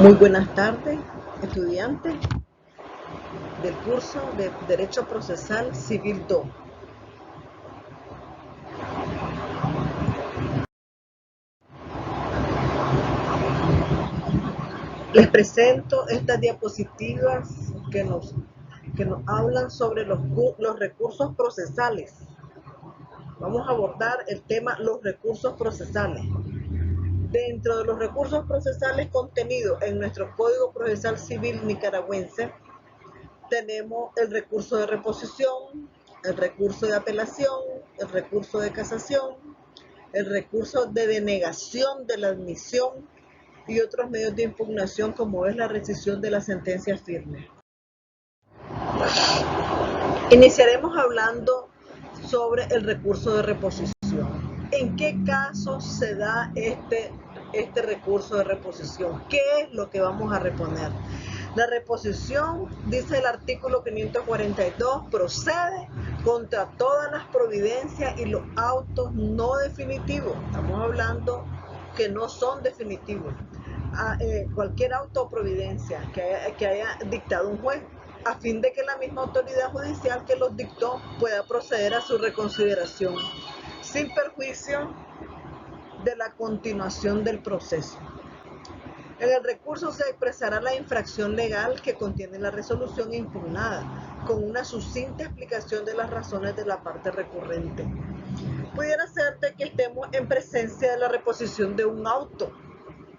Muy buenas tardes, estudiantes del curso de Derecho Procesal Civil 2. Les presento estas diapositivas que nos hablan sobre los recursos procesales. Vamos a abordar el tema los recursos procesales. Dentro de los recursos procesales contenidos en nuestro Código Procesal Civil nicaragüense, tenemos el recurso de reposición, el recurso de apelación, el recurso de casación, el recurso de denegación de la admisión y otros medios de impugnación como es la rescisión de la sentencia firme. Iniciaremos hablando sobre el recurso de reposición. ¿En qué casos se da este recurso de reposición? ¿Qué es lo que vamos a reponer? La reposición, dice el artículo 542, procede contra todas las providencias y los autos no definitivos. Estamos hablando que no son definitivos. Cualquier auto o providencia que haya dictado un juez, a fin de que la misma autoridad judicial que los dictó pueda proceder a su reconsideración, sin perjuicio de la continuación del proceso. En el recurso se expresará la infracción legal que contiene la resolución impugnada, con una sucinta explicación de las razones de la parte recurrente. Pudiera ser de que estemos en presencia de la reposición de un auto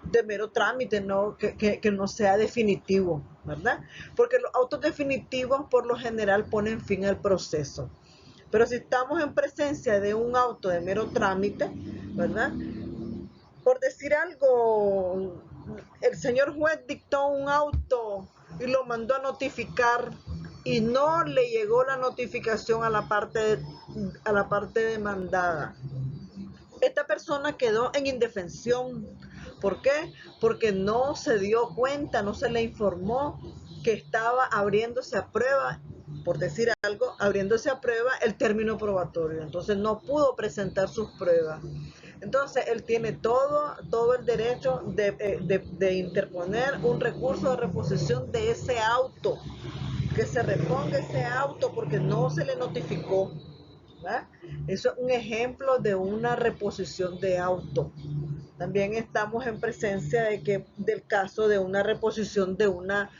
de mero trámite, ¿no? que no sea definitivo, ¿verdad? Porque los autos definitivos por lo general ponen fin al proceso. Pero si estamos en presencia de un auto de mero trámite, ¿verdad? Por decir algo, el señor juez dictó un auto y lo mandó a notificar y no le llegó la notificación a la parte demandada. Esta persona quedó en indefensión. ¿Por qué? Porque no se dio cuenta, no se le informó que estaba abriéndose a prueba, por decir algo, abriéndose a prueba el término probatorio. Entonces no pudo presentar sus pruebas. Entonces él tiene todo el derecho de interponer un recurso de reposición de ese auto, que se reponga ese auto porque no se le notificó. ¿verdad? Eso es un ejemplo de una reposición de auto. También estamos en presencia del caso de una reposición de una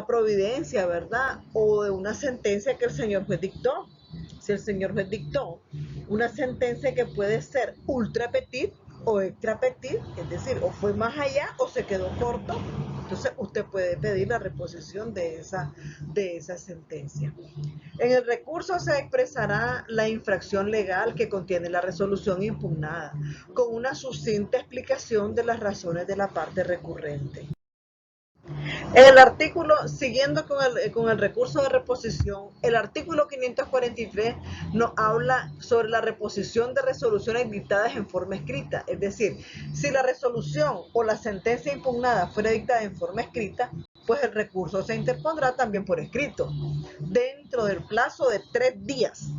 providencia, ¿verdad? O de una sentencia que el señor juez dictó. Si el señor juez dictó una sentencia que puede ser ultra petit o extra petit, es decir, o fue más allá o se quedó corto, entonces usted puede pedir la reposición de esa sentencia. En el recurso se expresará la infracción legal que contiene la resolución impugnada, con una sucinta explicación de las razones de la parte recurrente. En el artículo, siguiendo con el recurso de reposición, el artículo 543 nos habla sobre la reposición de resoluciones dictadas en forma escrita. Es decir, si la resolución o la sentencia impugnada fuera dictada en forma escrita, pues el recurso se interpondrá también por escrito, dentro del plazo de 3 días,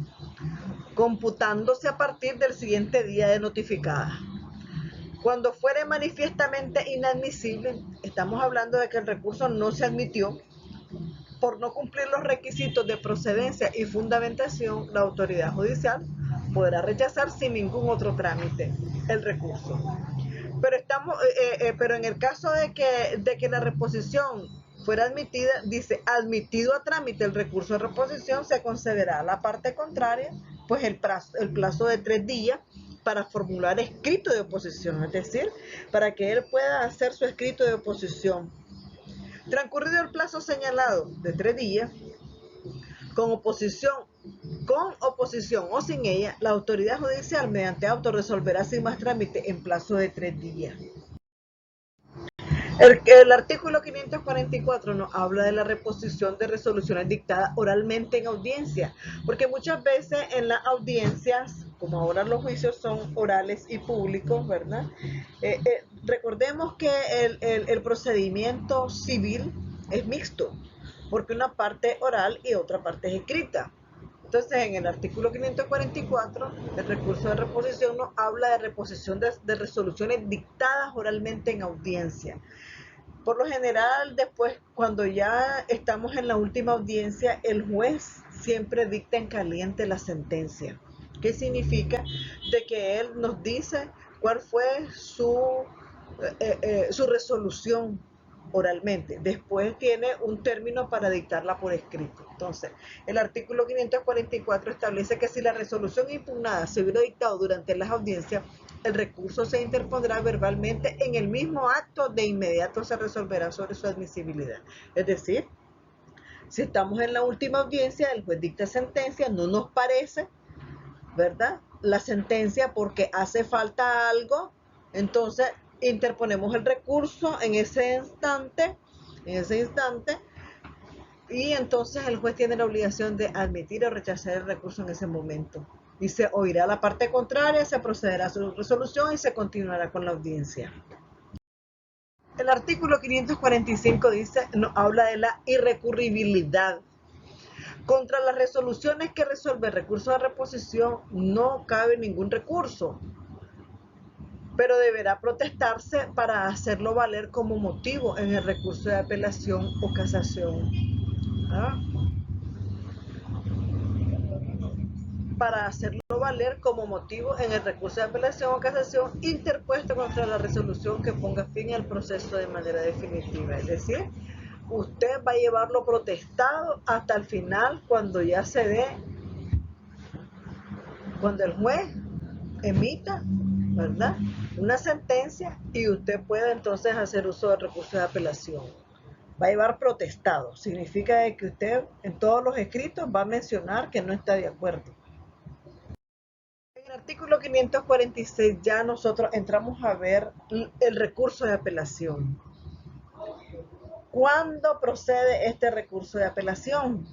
computándose a partir del siguiente día de notificada. Cuando fuere manifiestamente inadmisible, estamos hablando de que el recurso no se admitió por no cumplir los requisitos de procedencia y fundamentación, la autoridad judicial podrá rechazar sin ningún otro trámite el recurso. Pero en el caso de que la reposición fuera admitida, dice, admitido a trámite el recurso de reposición, se concederá a la parte contraria pues el plazo de 3 días para formular escrito de oposición, es decir, para que él pueda hacer su escrito de oposición. Transcurrido el plazo señalado de 3 días, con oposición o sin ella, la autoridad judicial mediante auto resolverá sin más trámite en plazo de 3 días. El artículo 544 nos habla de la reposición de resoluciones dictadas oralmente en audiencia, porque muchas veces en las audiencias, como ahora los juicios son orales y públicos, ¿verdad? Recordemos que el procedimiento civil es mixto, porque una parte es oral y otra parte es escrita. Entonces, en el artículo 544, el recurso de reposición nos habla de reposición de resoluciones dictadas oralmente en audiencia. Por lo general, después, cuando ya estamos en la última audiencia, el juez siempre dicta en caliente la sentencia. ¿Qué significa? De que él nos dice cuál fue su resolución oralmente. Después tiene un término para dictarla por escrito. Entonces, el artículo 544 establece que si la resolución impugnada se hubiera dictado durante las audiencias, el recurso se interpondrá verbalmente en el mismo acto, de inmediato se resolverá sobre su admisibilidad. Es decir, si estamos en la última audiencia, el juez dicta sentencia, no nos parece, ¿verdad?, la sentencia porque hace falta algo, entonces interponemos el recurso en ese instante, y entonces el juez tiene la obligación de admitir o rechazar el recurso en ese momento. Y se oirá la parte contraria, se procederá a su resolución y se continuará con la audiencia. El artículo 545 dice, nos habla de la irrecurribilidad. Contra las resoluciones que resuelve el recurso de reposición no cabe ningún recurso, pero deberá protestarse para hacerlo valer como motivo en el recurso de apelación o casación. ¿Ah? Para hacerlo valer como motivo en el recurso de apelación o casación interpuesto contra la resolución que ponga fin al proceso de manera definitiva. Es decir, usted va a llevarlo protestado hasta el final, cuando ya se dé, cuando el juez emita, ¿verdad?, una sentencia, y usted puede entonces hacer uso del recurso de apelación. Va a llevar protestado, significa que usted en todos los escritos va a mencionar que no está de acuerdo. En el artículo 546 ya nosotros entramos a ver el recurso de apelación. ¿Cuándo procede este recurso de apelación?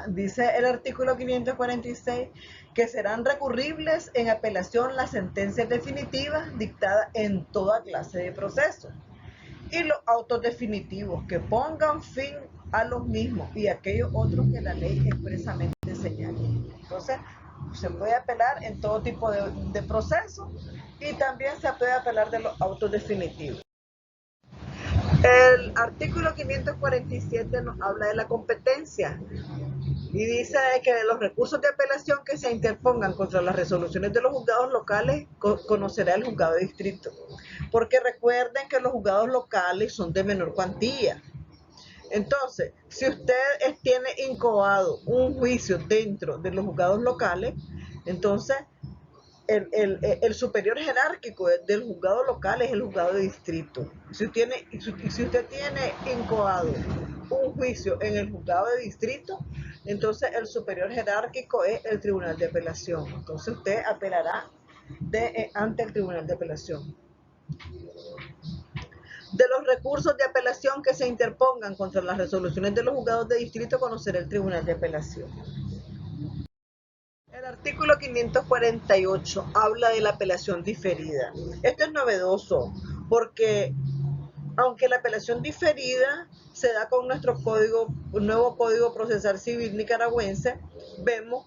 Dice el artículo 546 que serán recurribles en apelación las sentencias definitivas dictadas en toda clase de procesos y los autos definitivos que pongan fin a los mismos y aquellos otros que la ley expresamente señale. Entonces, se puede apelar en todo tipo de procesos y también se puede apelar de los autos definitivos. El artículo 547 nos habla de la competencia y dice que los recursos de apelación que se interpongan contra las resoluciones de los juzgados locales conocerá el juzgado de distrito, porque recuerden que los juzgados locales son de menor cuantía. Entonces, si usted tiene incoado un juicio dentro de los juzgados locales, entonces el superior jerárquico del juzgado local es el juzgado de distrito. Si usted tiene incoado un juicio en el juzgado de distrito, entonces el superior jerárquico es el tribunal de apelación. Entonces usted apelará ante el tribunal de apelación. De los recursos de apelación que se interpongan contra las resoluciones de los juzgados de distrito, conocerá el tribunal de apelación. El artículo 548 habla de la apelación diferida. Esto es novedoso porque aunque la apelación diferida se da con nuestro nuevo Código Procesal Civil nicaragüense, vemos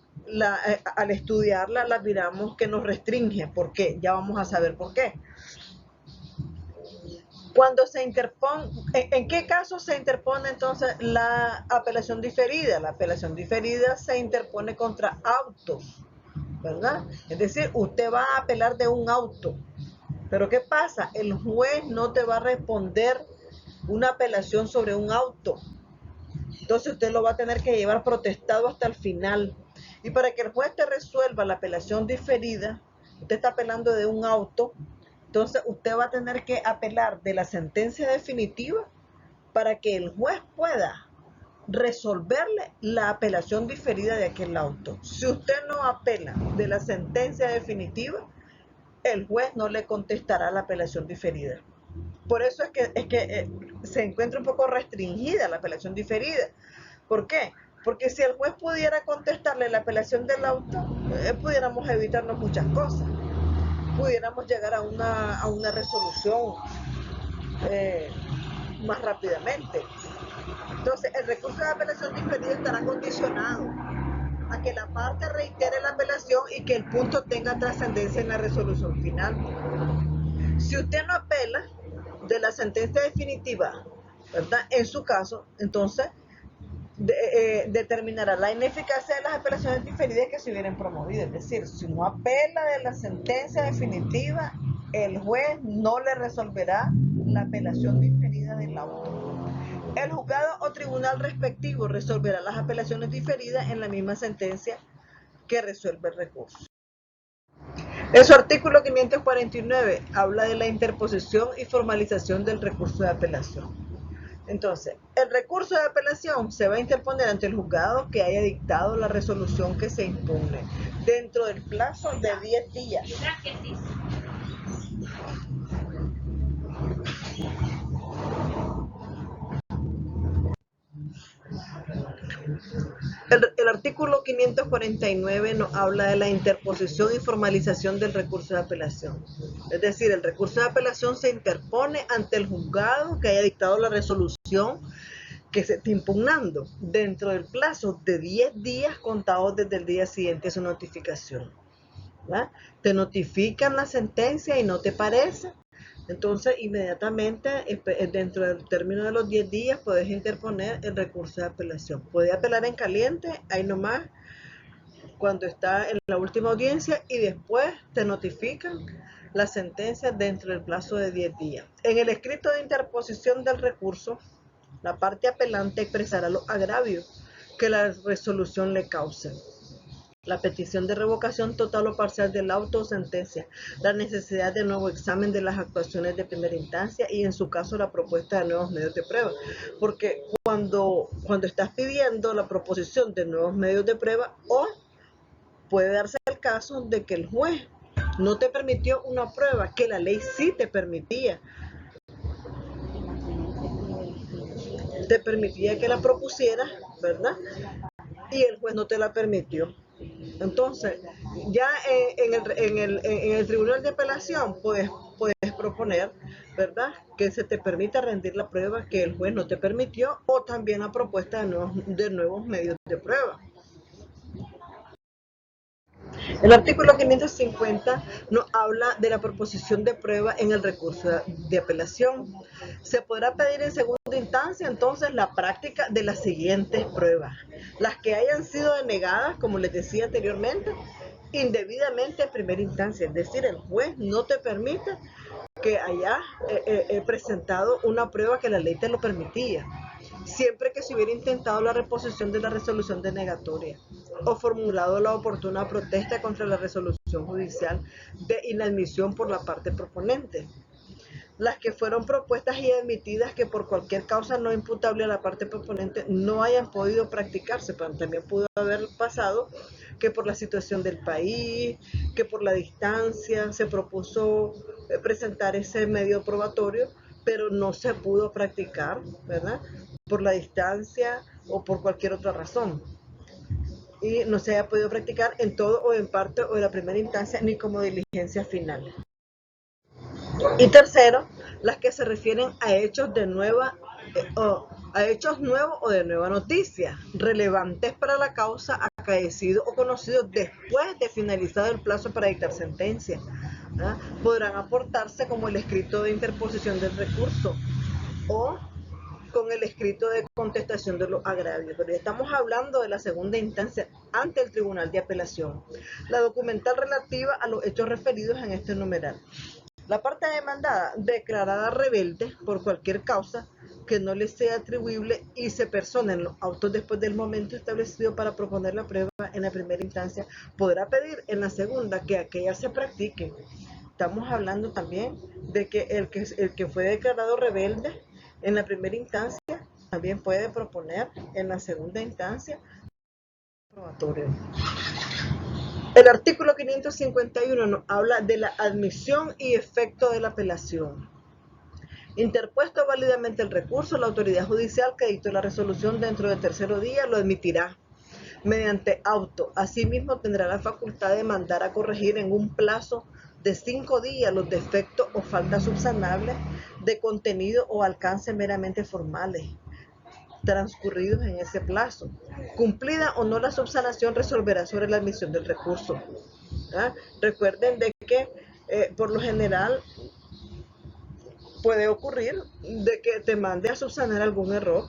al estudiarla, la miramos que nos restringe. ¿Por qué? Ya vamos a saber por qué. Cuando se interpone, ¿en qué caso se interpone entonces la apelación diferida? La apelación diferida se interpone contra autos, ¿verdad? Es decir, usted va a apelar de un auto. Pero ¿qué pasa? El juez no te va a responder una apelación sobre un auto. Entonces usted lo va a tener que llevar protestado hasta el final. Y para que el juez te resuelva la apelación diferida, usted está apelando de un auto, entonces usted va a tener que apelar de la sentencia definitiva para que el juez pueda resolverle la apelación diferida de aquel auto. Si usted no apela de la sentencia definitiva, el juez no le contestará la apelación diferida. Por eso es que se encuentra un poco restringida la apelación diferida. ¿Por qué? Porque si el juez pudiera contestarle la apelación del auto, pudiéramos evitarnos muchas cosas. Pudiéramos llegar a una resolución más rápidamente. Entonces, el recurso de apelación diferida estará condicionado a que la parte reitere la apelación y que el punto tenga trascendencia en la resolución final. Si usted no apela de la sentencia definitiva ¿verdad? En su caso, entonces, determinará la ineficacia de las apelaciones diferidas que se hubieran promovido. Es decir, si no apela de la sentencia definitiva, el juez no le resolverá la apelación diferida del auto. El juzgado o tribunal respectivo resolverá las apelaciones diferidas en la misma sentencia que resuelve el recurso. En su artículo 549 habla de la interposición y formalización del recurso de apelación. Entonces, el recurso de apelación se va a interponer ante el juzgado que haya dictado la resolución que se impugne dentro del plazo de 10 días. El artículo 549 nos habla de la interposición y formalización del recurso de apelación. Es decir, el recurso de apelación se interpone ante el juzgado que haya dictado la resolución que se está impugnando dentro del plazo de 10 días contados desde el día siguiente de su notificación. ¿verdad? Te notifican la sentencia y no te parece, entonces inmediatamente dentro del término de los 10 días puedes interponer el recurso de apelación. Puedes apelar en caliente, ahí nomás, cuando está en la última audiencia, y después te notifican la sentencia dentro del plazo de 10 días. En el escrito de interposición del recurso, la parte apelante expresará los agravios que la resolución le cause. La petición de revocación total o parcial del auto o sentencia, la necesidad de nuevo examen de las actuaciones de primera instancia y en su caso la propuesta de nuevos medios de prueba. Porque cuando estás pidiendo la proposición de nuevos medios de prueba, o puede darse el caso de que el juez no te permitió una prueba que la ley sí te permitía. Te permitía que la propusieras, ¿verdad? Y el juez no te la permitió. Entonces, ya en el tribunal de apelación puedes proponer, ¿verdad?, que se te permita rendir la prueba que el juez no te permitió, o también la propuesta de nuevos medios de prueba. El artículo 550 nos habla de la proposición de prueba en el recurso de apelación. Se podrá pedir en segunda instancia entonces la práctica de las siguientes pruebas. Las que hayan sido denegadas, como les decía anteriormente, indebidamente en primera instancia. Es decir, el juez no te permite que hayas presentado una prueba que la ley te lo permitía, siempre que se hubiera intentado la reposición de la resolución denegatoria o formulado la oportuna protesta contra la resolución judicial de inadmisión por la parte proponente. Las que fueron propuestas y admitidas que por cualquier causa no imputable a la parte proponente no hayan podido practicarse, pero también pudo haber pasado que por la situación del país, que por la distancia se propuso presentar ese medio probatorio, pero no se pudo practicar, ¿verdad?, por la distancia o por cualquier otra razón, y no se haya podido practicar en todo o en parte o en la primera instancia ni como diligencia final. Y tercero, las que se refieren a hechos de nueva a hechos nuevos o de nueva noticia, relevantes para la causa, acaecido o conocido después de finalizado el plazo para dictar sentencia. Podrán aportarse como el escrito de interposición del recurso o con el escrito de contestación de los agravios, pero ya estamos hablando de la segunda instancia ante el Tribunal de Apelación. La documental relativa a los hechos referidos en este numeral. La parte demandada, declarada rebelde por cualquier causa que no le sea atribuible y se persone en los autos después del momento establecido para proponer la prueba en la primera instancia, podrá pedir en la segunda que aquella se practique. Estamos hablando también de que el que fue declarado rebelde en la primera instancia también puede proponer en la segunda instancia probatorio. El artículo 551 nos habla de la admisión y efecto de la apelación. Interpuesto válidamente el recurso, la autoridad judicial que dictó la resolución dentro del tercero día lo admitirá mediante auto. Asimismo, tendrá la facultad de mandar a corregir en un plazo de 5 días los defectos o faltas subsanables de contenido o alcance meramente formales transcurridos en ese plazo. Cumplida o no la subsanación, resolverá sobre la admisión del recurso. Recuerden de que por lo general puede ocurrir de que te mande a subsanar algún error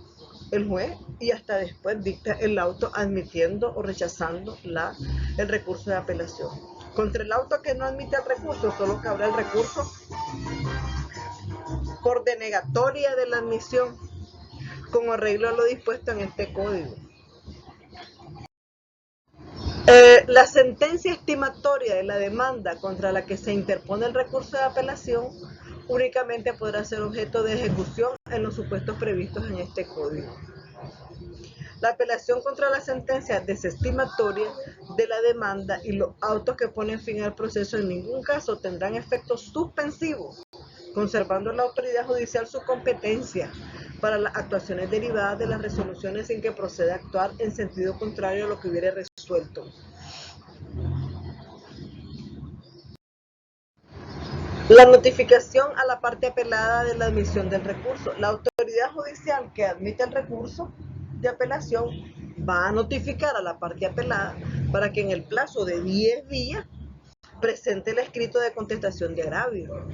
el juez y hasta después dicta el auto admitiendo o rechazando el recurso de apelación. Contra el auto que no admite el recurso, solo cabrá el recurso por denegatoria de la admisión, con arreglo a lo dispuesto en este código. La sentencia estimatoria de la demanda contra la que se interpone el recurso de apelación únicamente podrá ser objeto de ejecución en los supuestos previstos en este código. La apelación contra la sentencia desestimatoria de la demanda y los autos que ponen fin al proceso en ningún caso tendrán efecto suspensivo, conservando la autoridad judicial su competencia para las actuaciones derivadas de las resoluciones sin que proceda a actuar en sentido contrario a lo que hubiere resuelto. La notificación a la parte apelada de la admisión del recurso. La autoridad judicial que admite el recurso de apelación va a notificar a la parte apelada para que en el plazo de 10 días presente el escrito de contestación de agravio.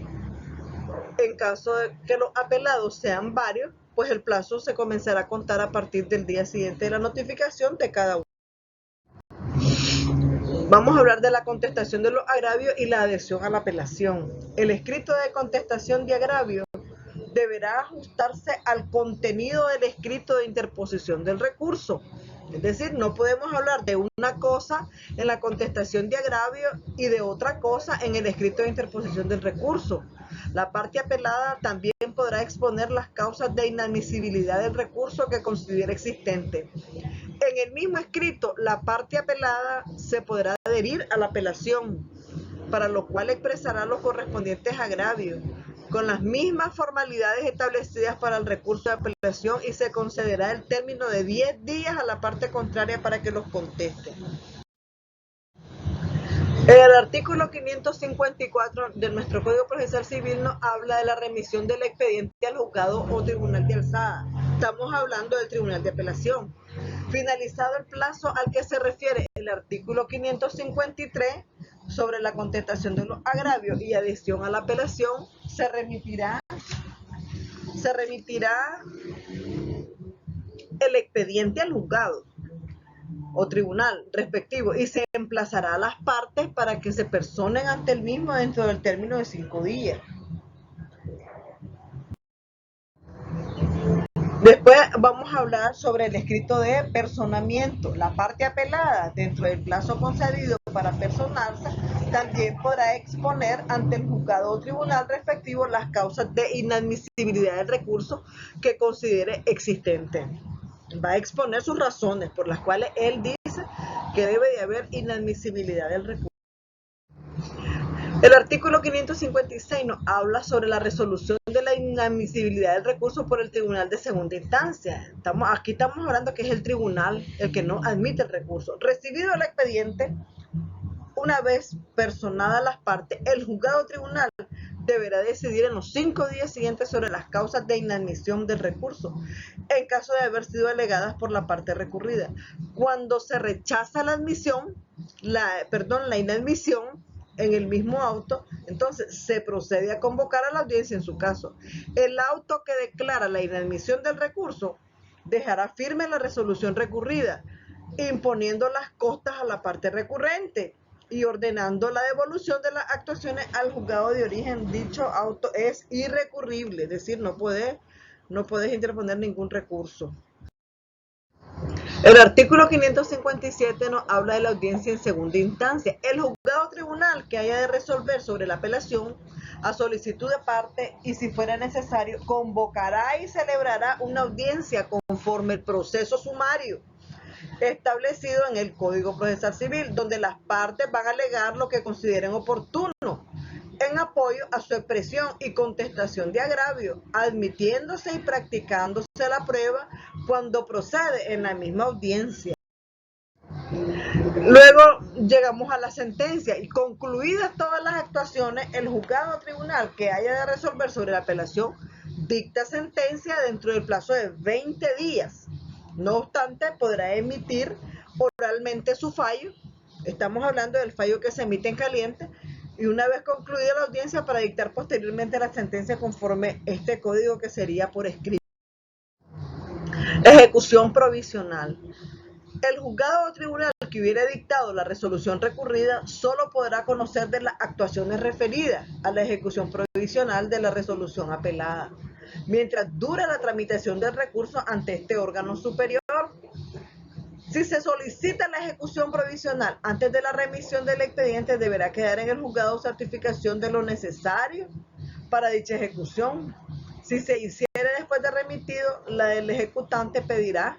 En caso de que los apelados sean varios, pues el plazo se comenzará a contar a partir del día siguiente de la notificación de cada uno. Vamos a hablar de la contestación de los agravios y la adhesión a la apelación. El escrito de contestación de agravio deberá ajustarse al contenido del escrito de interposición del recurso. Es decir, no podemos hablar de una cosa en la contestación de agravio y de otra cosa en el escrito de interposición del recurso. La parte apelada también podrá exponer las causas de inadmisibilidad del recurso que considere existente. En el mismo escrito, la parte apelada se podrá adherir a la apelación, para lo cual expresará los correspondientes agravios, con las mismas formalidades establecidas para el recurso de apelación y se concederá el término de 10 días a la parte contraria para que los conteste. El artículo 554 de nuestro Código Procesal Civil nos habla de la remisión del expediente al juzgado o tribunal de alzada. Estamos hablando del tribunal de apelación. Finalizado el plazo al que se refiere el artículo 553 sobre la contestación de los agravios y adhesión a la apelación, se remitirá el expediente al juzgado o tribunal respectivo y se emplazará a las partes para que se personen ante el mismo dentro del término de 5 días. Después vamos a hablar sobre el escrito de personamiento. La parte apelada, dentro del plazo concedido para personarse, también podrá exponer ante el juzgado o tribunal respectivo las causas de inadmisibilidad del recurso que considere existente. Va a exponer sus razones por las cuales él dice que debe de haber inadmisibilidad del recurso. El artículo 556 nos habla sobre la resolución de la inadmisibilidad del recurso por el tribunal de segunda instancia. Aquí estamos hablando que es el tribunal el que no admite el recurso. Recibido el expediente, una vez personadas las partes, el juzgado tribunal deberá decidir en los 5 días siguientes sobre las causas de inadmisión del recurso, en caso de haber sido alegadas por la parte recurrida. Cuando se rechaza la inadmisión en el mismo auto, entonces se procede a convocar a la audiencia en su caso. El auto que declara la inadmisión del recurso dejará firme la resolución recurrida, imponiendo las costas a la parte recurrente y ordenando la devolución de las actuaciones al juzgado de origen. Dicho auto es irrecurrible, es decir, no puedes interponer ningún recurso. El artículo 557 nos habla de la audiencia en segunda instancia. El juzgado tribunal que haya de resolver sobre la apelación a solicitud de parte y, si fuera necesario, convocará y celebrará una audiencia conforme el proceso sumario establecido en el Código Procesal Civil, donde las partes van a alegar lo que consideren oportuno en apoyo a su expresión y contestación de agravio, admitiéndose y practicándose la prueba cuando procede en la misma audiencia. Luego llegamos a la sentencia y, concluidas todas las actuaciones, el juzgado o tribunal que haya de resolver sobre la apelación dicta sentencia dentro del plazo de 20 días. No obstante, podrá emitir oralmente su fallo. Estamos hablando del fallo que se emite en caliente y una vez concluida la audiencia para dictar posteriormente la sentencia conforme este código que sería por escrito. Ejecución provisional. El juzgado o tribunal que hubiera dictado la resolución recurrida solo podrá conocer de las actuaciones referidas a la ejecución provisional de la resolución apelada, mientras dura la tramitación del recurso ante este órgano superior. Si se solicita la ejecución provisional antes de la remisión del expediente, deberá quedar en el juzgado certificación de lo necesario para dicha ejecución. Si se hiciere después de remitido, la del ejecutante pedirá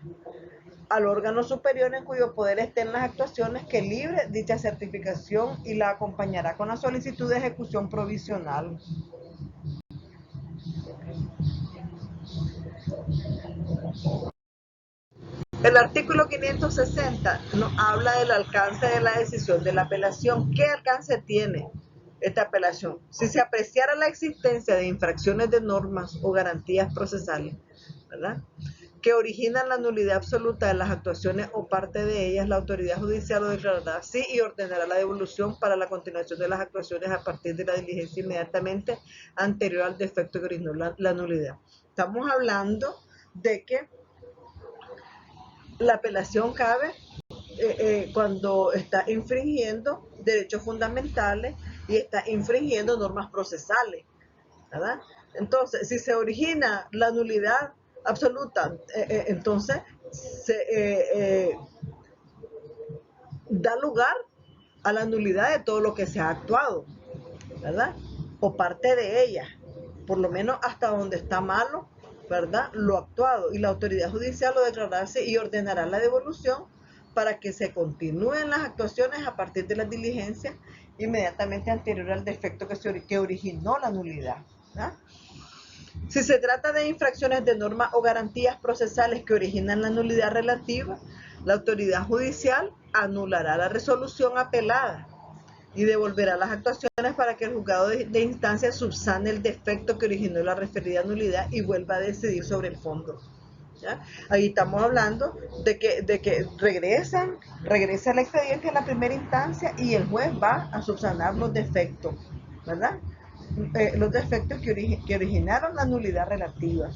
al órgano superior en cuyo poder estén las actuaciones que libre dicha certificación y la acompañará con la solicitud de ejecución provisional. El artículo 560 nos habla del alcance de la decisión de la apelación. ¿Qué alcance tiene esta apelación? Si se apreciara la existencia de infracciones de normas o garantías procesales, ¿verdad?, que originan la nulidad absoluta de las actuaciones o parte de ellas, la autoridad judicial lo declarará así y ordenará la devolución para la continuación de las actuaciones a partir de la diligencia inmediatamente anterior al defecto que originó la nulidad. Estamos hablando de que la apelación cabe cuando está infringiendo derechos fundamentales y está infringiendo normas procesales, ¿verdad? Entonces, si se origina la nulidad absoluta, entonces se da lugar a la nulidad de todo lo que se ha actuado, ¿verdad? O parte de ella, por lo menos hasta donde está malo, ¿verdad?, lo actuado, y la autoridad judicial lo declarará así y ordenará la devolución para que se continúen las actuaciones a partir de las diligencias inmediatamente anterior al defecto que originó la nulidad, ¿verdad? Si se trata de infracciones de normas o garantías procesales que originan la nulidad relativa, la autoridad judicial anulará la resolución apelada y devolverá las actuaciones para que el juzgado de instancia subsane el defecto que originó la referida nulidad y vuelva a decidir sobre el fondo, ¿ya? Ahí estamos hablando de que regresa el expediente a la primera instancia y el juez va a subsanar los defectos, ¿verdad? Los defectos que originaron la nulidad relativa.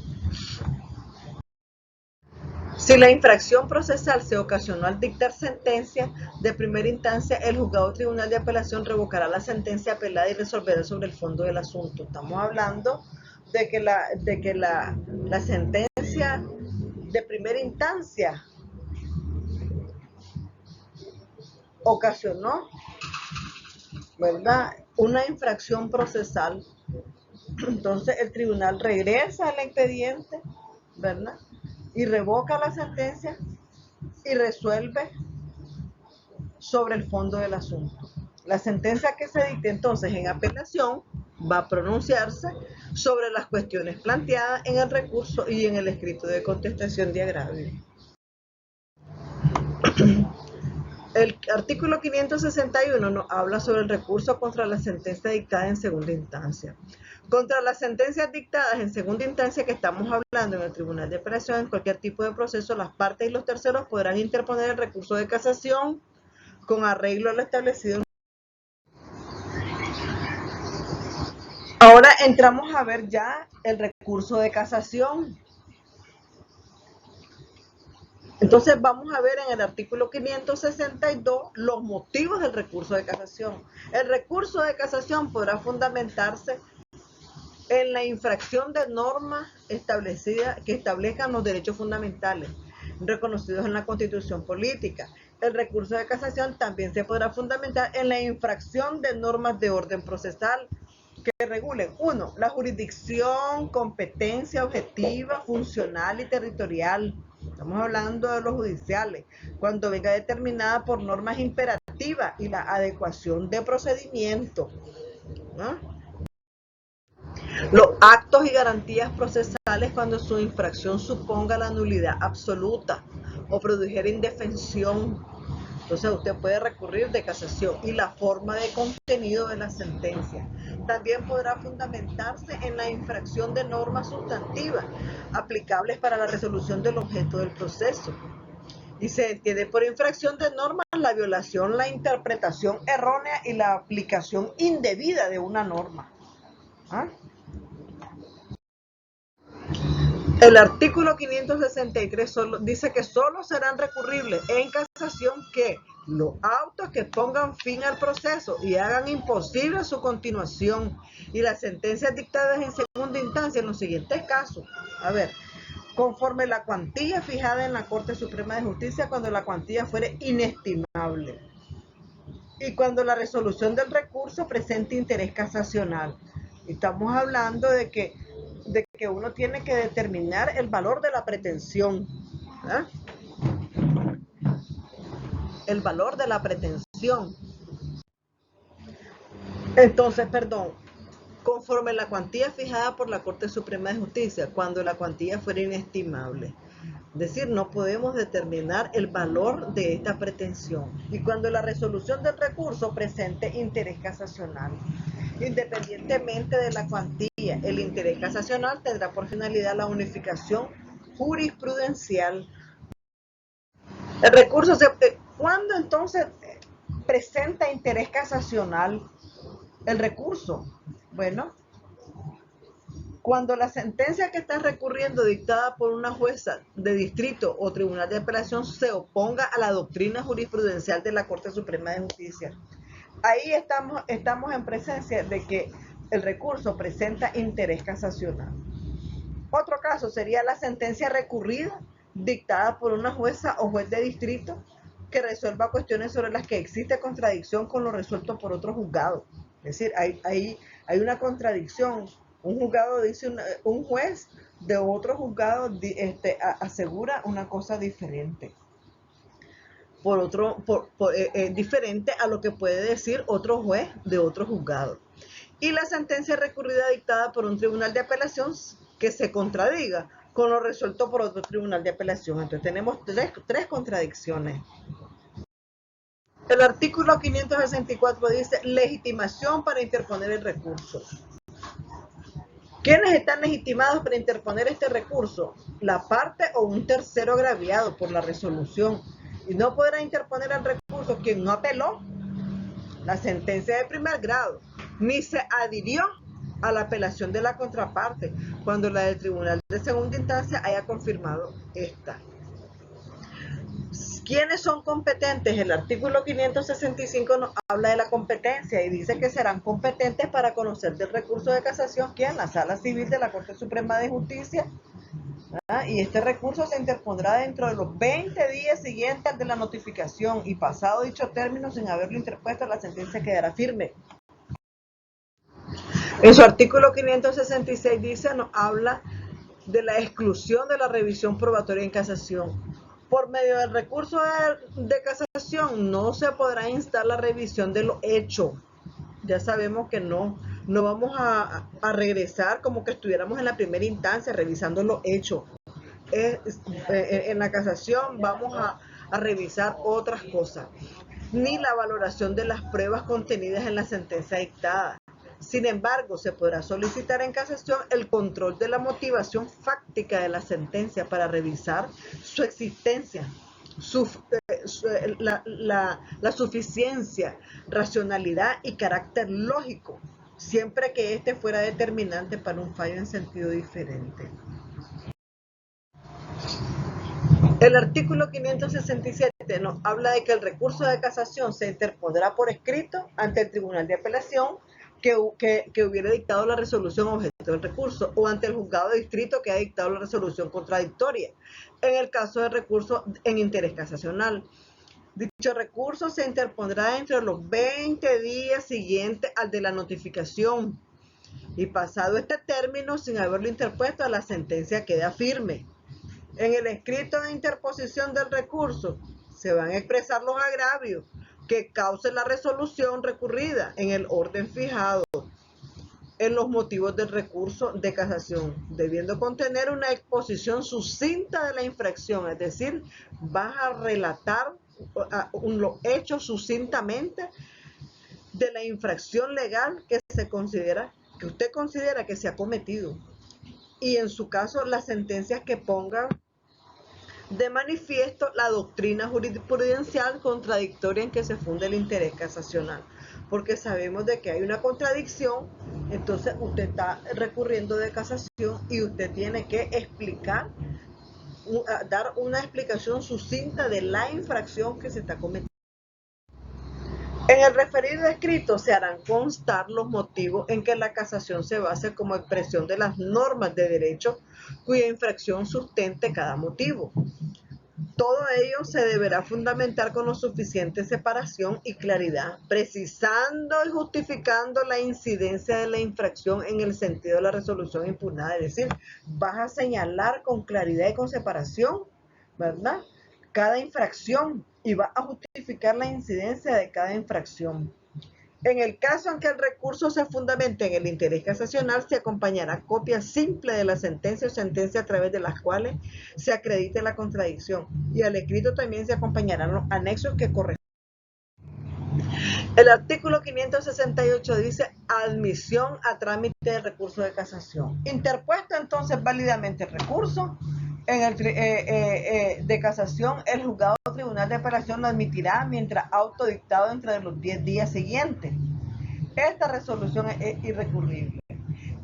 Si la infracción procesal se ocasionó al dictar sentencia de primera instancia, el juzgado o tribunal de apelación revocará la sentencia apelada y resolverá sobre el fondo del asunto. Estamos hablando de que la sentencia de primera instancia ocasionó, ¿verdad?, una infracción procesal. Entonces el tribunal regresa al expediente, ¿verdad?, y revoca la sentencia y resuelve sobre el fondo del asunto. La sentencia que se dicte entonces en apelación va a pronunciarse sobre las cuestiones planteadas en el recurso y en el escrito de contestación de agravio. El artículo 561 nos habla sobre el recurso contra la sentencia dictada en segunda instancia. Contra las sentencias dictadas en segunda instancia que estamos hablando en el Tribunal de Apelación, en cualquier tipo de proceso, las partes y los terceros podrán interponer el recurso de casación con arreglo a lo establecido. Ahora entramos a ver ya el recurso de casación. Entonces vamos a ver en el artículo 562 los motivos del recurso de casación. El recurso de casación podrá fundamentarse en la infracción de normas establecidas que establezcan los derechos fundamentales reconocidos en la Constitución política. El recurso de casación también se podrá fundamentar en la infracción de normas de orden procesal que regulen: 1. La jurisdicción, competencia objetiva, funcional y territorial. Estamos hablando de los judiciales, cuando venga determinada por normas imperativas y la adecuación de procedimiento, ¿no? Los actos y garantías procesales cuando su infracción suponga la nulidad absoluta o produjera indefensión. Entonces usted puede recurrir de casación. Y la forma de contenido de la sentencia. También podrá fundamentarse en la infracción de normas sustantivas aplicables para la resolución del objeto del proceso. Y se entiende por infracción de normas la violación, la interpretación errónea y la aplicación indebida de una norma. ¿Ah? El artículo 563 dice que solo serán recurribles en casación que los autos que pongan fin al proceso y hagan imposible su continuación y las sentencias dictadas en segunda instancia en los siguientes casos. A ver, conforme la cuantía fijada en la Corte Suprema de Justicia cuando la cuantía fuere inestimable y cuando la resolución del recurso presente interés casacional. Estamos hablando de que uno tiene que determinar el valor de la pretensión. ¿Eh? El valor de la pretensión. Entonces, perdón, conforme la cuantía fijada por la Corte Suprema de Justicia, cuando la cuantía fuera inestimable. Es decir, no podemos determinar el valor de esta pretensión. Y cuando la resolución del recurso presente interés casacional. Independientemente de la cuantía, el interés casacional tendrá por finalidad la unificación jurisprudencial. El recurso, ¿cuándo entonces presenta interés casacional el recurso? Bueno, cuando la sentencia que está recurriendo dictada por una jueza de distrito o tribunal de apelación se oponga a la doctrina jurisprudencial de la Corte Suprema de Justicia. Ahí estamos en presencia de que el recurso presenta interés casacional. Otro caso sería la sentencia recurrida dictada por una jueza o juez de distrito que resuelva cuestiones sobre las que existe contradicción con lo resuelto por otro juzgado. Es decir, hay una contradicción. Un juzgado dice, un juez de otro juzgado asegura una cosa diferente. Diferente a lo que puede decir otro juez de otro juzgado. Y la sentencia recurrida dictada por un tribunal de apelación que se contradiga con lo resuelto por otro tribunal de apelación. Entonces tenemos tres contradicciones. El artículo 564 dice legitimación para interponer el recurso. ¿Quiénes están legitimados para interponer este recurso? La parte o un tercero agraviado por la resolución. Y no podrá interponer el recurso quien no apeló la sentencia de primer grado, ni se adhirió a la apelación de la contraparte cuando la del tribunal de segunda instancia haya confirmado esta. ¿Quiénes son competentes? El artículo 565 nos habla de la competencia y dice que serán competentes para conocer del recurso de casación, ¿quién? La Sala Civil de la Corte Suprema de Justicia. Y este recurso se interpondrá dentro de los 20 días siguientes de la notificación y pasado dicho término sin haberlo interpuesto, la sentencia quedará firme. En su artículo 566 dice, nos habla de la exclusión de la revisión probatoria en casación. Por medio del recurso de casación no se podrá instar la revisión de lo hecho. Ya sabemos que no vamos a regresar como que estuviéramos en la primera instancia revisando lo hecho. En la casación vamos a revisar otras cosas, ni la valoración de las pruebas contenidas en la sentencia dictada. Sin embargo, se podrá solicitar en casación el control de la motivación fáctica de la sentencia para revisar su existencia, la suficiencia, racionalidad y carácter lógico, siempre que éste fuera determinante para un fallo en sentido diferente. El artículo 567 nos habla de que el recurso de casación se interpondrá por escrito ante el tribunal de apelación que hubiera dictado la resolución objeto del recurso o ante el juzgado de distrito que ha dictado la resolución contradictoria, en el caso de recurso en interés casacional. Dicho recurso se interpondrá entre los 20 días siguientes al de la notificación y pasado este término sin haberlo interpuesto, la sentencia queda firme. En el escrito de interposición del recurso se van a expresar los agravios que cause la resolución recurrida en el orden fijado en los motivos del recurso de casación, debiendo contener una exposición sucinta de la infracción, es decir, vas a relatar los hechos sucintamente de la infracción legal que usted considera que se ha cometido. Y en su caso, las sentencias que pongan de manifiesto la doctrina jurisprudencial contradictoria en que se funda el interés casacional. Porque sabemos de que hay una contradicción, entonces usted está recurriendo de casación y usted tiene que explicar, dar una explicación sucinta de la infracción que se está cometiendo. En el referido escrito se harán constar los motivos en que la casación se base como expresión de las normas de derecho cuya infracción sustente cada motivo. Todo ello se deberá fundamentar con suficiente separación y claridad, precisando y justificando la incidencia de la infracción en el sentido de la resolución impugnada. Es decir, vas a señalar con claridad y con separación, ¿verdad?, cada infracción y vas a justificar la incidencia de cada infracción. En el caso en que el recurso se fundamente en el interés casacional, se acompañará copia simple de la sentencia o sentencia a través de las cuales se acredite la contradicción. Y al escrito también se acompañarán los anexos que corresponden. El artículo 568 dice admisión a trámite de recurso de casación. Interpuesto entonces válidamente el recurso en el, de casación, el juzgado tribunal de apelación lo admitirá mientras auto dictado entre los 10 días siguientes. Esta resolución es irrecurrible.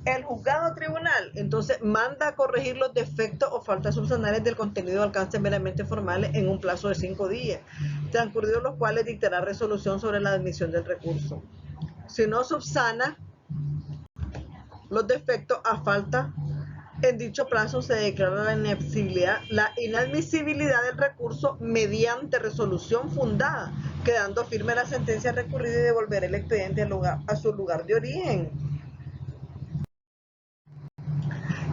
El juzgado tribunal entonces manda a corregir los defectos o faltas subsanales del contenido de alcance meramente formales en un plazo de 5 días, transcurridos los cuales dictará resolución sobre la admisión del recurso. Si no subsana los defectos a falta, en dicho plazo se declara la inadmisibilidad del recurso mediante resolución fundada, quedando firme la sentencia recurrida y devolver el expediente a su lugar de origen.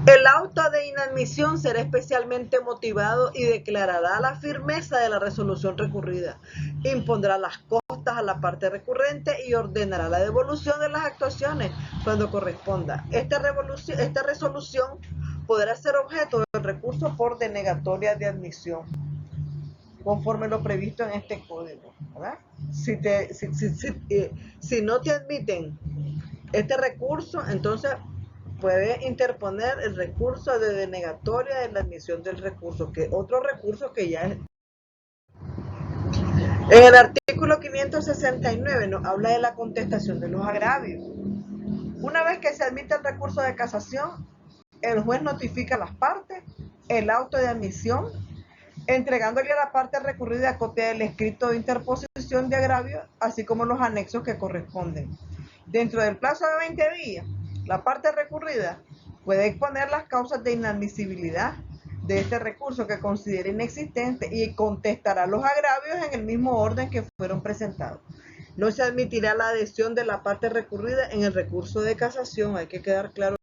El auto de inadmisión será especialmente motivado y declarará la firmeza de la resolución recurrida. Impondrá las costas a la parte recurrente y ordenará la devolución de las actuaciones cuando corresponda. Esta resolución podrá ser objeto del recurso por denegatoria de admisión, conforme lo previsto en este código, ¿verdad? Si no te admiten este recurso, entonces puede interponer el recurso de denegatoria de la admisión del recurso, que otro recurso que ya es. En el artículo 569 nos habla de la contestación de los agravios. Una vez que se admite el recurso de casación, el juez notifica a las partes el auto de admisión, entregándole a la parte recurrida copia del escrito de interposición de agravio, así como los anexos que corresponden. Dentro del plazo de 20 días, la parte recurrida puede exponer las causas de inadmisibilidad de este recurso que considere inexistente y contestará los agravios en el mismo orden que fueron presentados. No se admitirá la adhesión de la parte recurrida en el recurso de casación, hay que quedar claro.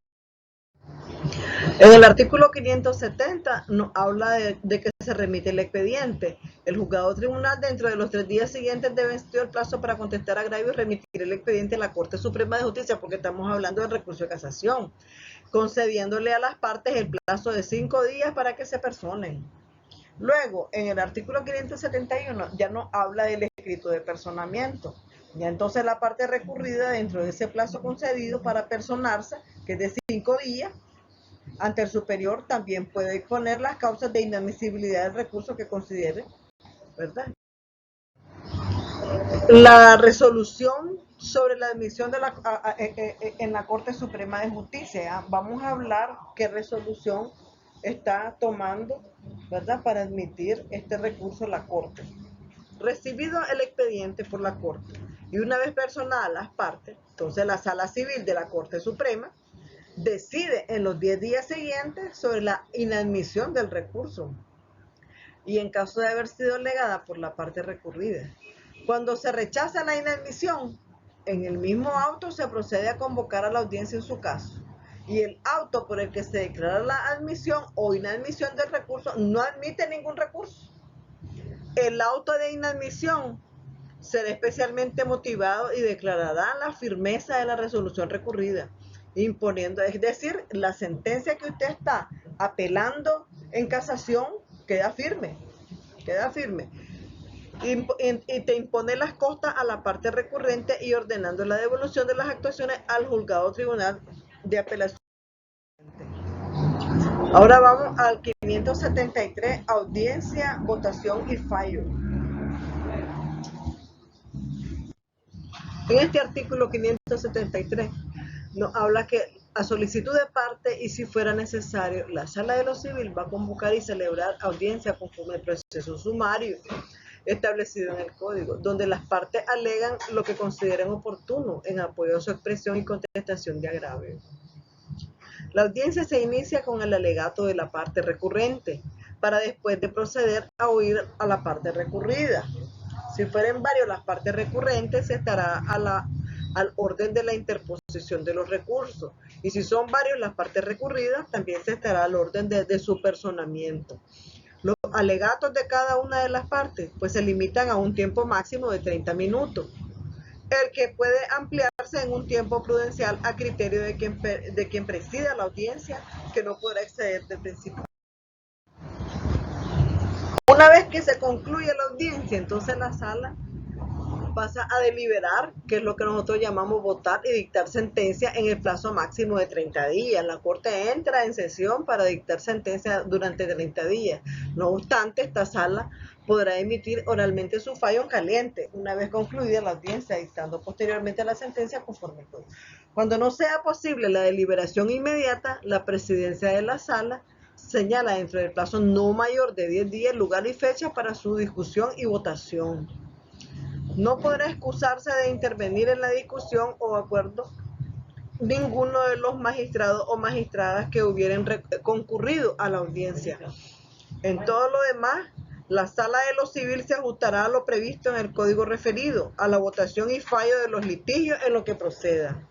En el artículo 570 nos habla de que se remite el expediente. El juzgado tribunal dentro de los 3 días siguientes de vencido el plazo para contestar agravio y remitir el expediente a la Corte Suprema de Justicia, porque estamos hablando del recurso de casación, concediéndole a las partes el plazo de 5 días para que se personen. Luego, en el artículo 571 ya nos habla del escrito de personamiento. Ya entonces la parte recurrida dentro de ese plazo concedido para personarse, que es de 5 días, ante el superior también puede exponer las causas de inadmisibilidad del recurso que considere, ¿verdad? La resolución sobre la admisión en la Corte Suprema de Justicia. Vamos a hablar qué resolución está tomando, ¿verdad?, para admitir este recurso a la Corte. Recibido el expediente por la Corte y una vez personadas las partes, entonces la Sala Civil de la Corte Suprema decide en los 10 días siguientes sobre la inadmisión del recurso y en caso de haber sido negada por la parte recurrida. Cuando se rechaza la inadmisión, en el mismo auto se procede a convocar a la audiencia en su caso y el auto por el que se declara la admisión o inadmisión del recurso no admite ningún recurso. El auto de inadmisión será especialmente motivado y declarará la firmeza de la resolución recurrida, imponiendo, es decir, la sentencia que usted está apelando en casación queda firme, y te impone las costas a la parte recurrente y ordenando la devolución de las actuaciones al juzgado tribunal de apelación. Ahora vamos al 573, audiencia, votación y fallo. En este artículo 573 nos habla que a solicitud de parte y si fuera necesario, la Sala de lo Civil va a convocar y celebrar audiencia conforme al proceso sumario establecido en el Código, donde las partes alegan lo que consideren oportuno en apoyo a su expresión y contestación de agravio. La audiencia se inicia con el alegato de la parte recurrente, para después de proceder a oír a la parte recurrida. Si fueren varios las partes recurrentes, se estará al orden de la interposición de los recursos. Y si son varios las partes recurridas, también se estará al orden de su personamiento. Los alegatos de cada una de las partes pues se limitan a un tiempo máximo de 30 minutos, el que puede ampliarse en un tiempo prudencial a criterio de quien presida la audiencia, que no podrá exceder del principio. Una vez que se concluye la audiencia, entonces la sala pasa a deliberar, que es lo que nosotros llamamos votar y dictar sentencia en el plazo máximo de 30 días. La Corte entra en sesión para dictar sentencia durante 30 días. No obstante, esta sala podrá emitir oralmente su fallo en caliente, una vez concluida la audiencia, dictando posteriormente la sentencia conforme todo. Cuando no sea posible la deliberación inmediata, la presidencia de la sala señala dentro del plazo no mayor de 10 días lugar y fecha para su discusión y votación. No podrá excusarse de intervenir en la discusión o acuerdo ninguno de los magistrados o magistradas que hubieran concurrido a la audiencia. En todo lo demás, la Sala de lo Civil se ajustará a lo previsto en el código referido, a la votación y fallo de los litigios en lo que proceda.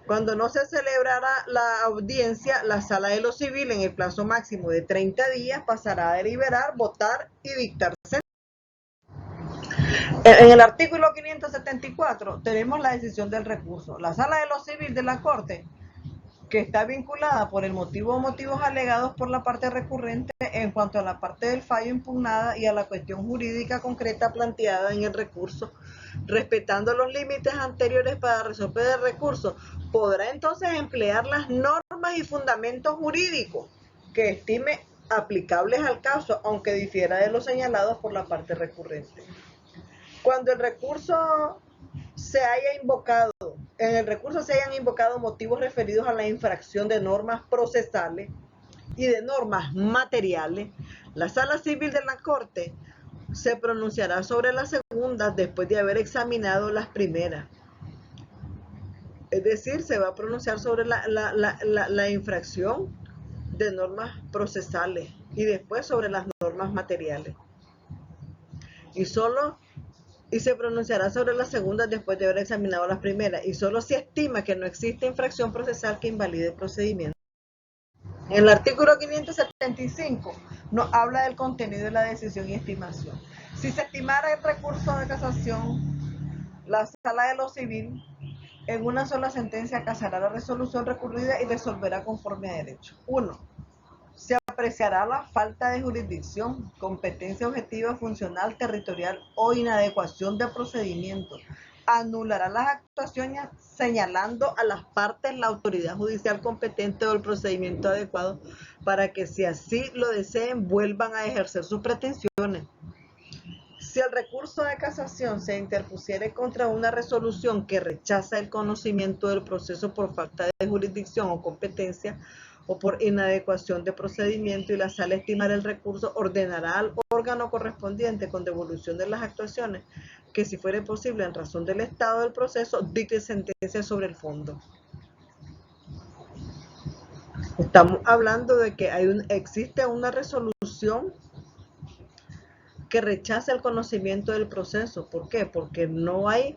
Cuando no se celebrará la audiencia, la Sala de lo Civil en el plazo máximo de 30 días pasará a deliberar, votar y dictar sentencia. En el artículo 574 tenemos la decisión del recurso. La Sala de lo Civil de la Corte, que está vinculada por el motivo o motivos alegados por la parte recurrente en cuanto a la parte del fallo impugnada y a la cuestión jurídica concreta planteada en el recurso, respetando los límites anteriores para resolver el recurso, podrá entonces emplear las normas y fundamentos jurídicos que estime aplicables al caso, aunque difiera de los señalados por la parte recurrente. Cuando el recurso se haya invocado, en el recurso se hayan invocado motivos referidos a la infracción de normas procesales y de normas materiales, la Sala Civil de la Corte se pronunciará sobre las segundas después de haber examinado las primeras. Es decir, se va a pronunciar sobre la infracción de normas procesales y después sobre las normas materiales. Y se pronunciará sobre las segundas después de haber examinado las primeras, y solo si estima que no existe infracción procesal que invalide el procedimiento. En el artículo 575 nos habla del contenido de la decisión y estimación. Si se estimara el recurso de casación, la Sala de lo Civil en una sola sentencia casará la resolución recurrida y resolverá conforme a derecho. 1. Se apreciará la falta de jurisdicción, competencia objetiva, funcional, territorial o inadecuación de procedimiento. Anulará las actuaciones señalando a las partes la autoridad judicial competente o el procedimiento adecuado para que, si así lo deseen, vuelvan a ejercer sus pretensiones. Si el recurso de casación se interpusiere contra una resolución que rechaza el conocimiento del proceso por falta de jurisdicción o competencia, o por inadecuación de procedimiento, y la sala estimar el recurso, ordenará al órgano correspondiente, con devolución de las actuaciones, que si fuere posible en razón del estado del proceso, dicte sentencia sobre el fondo. Estamos hablando de que existe una resolución que rechaza el conocimiento del proceso. ¿Por qué? Porque no hay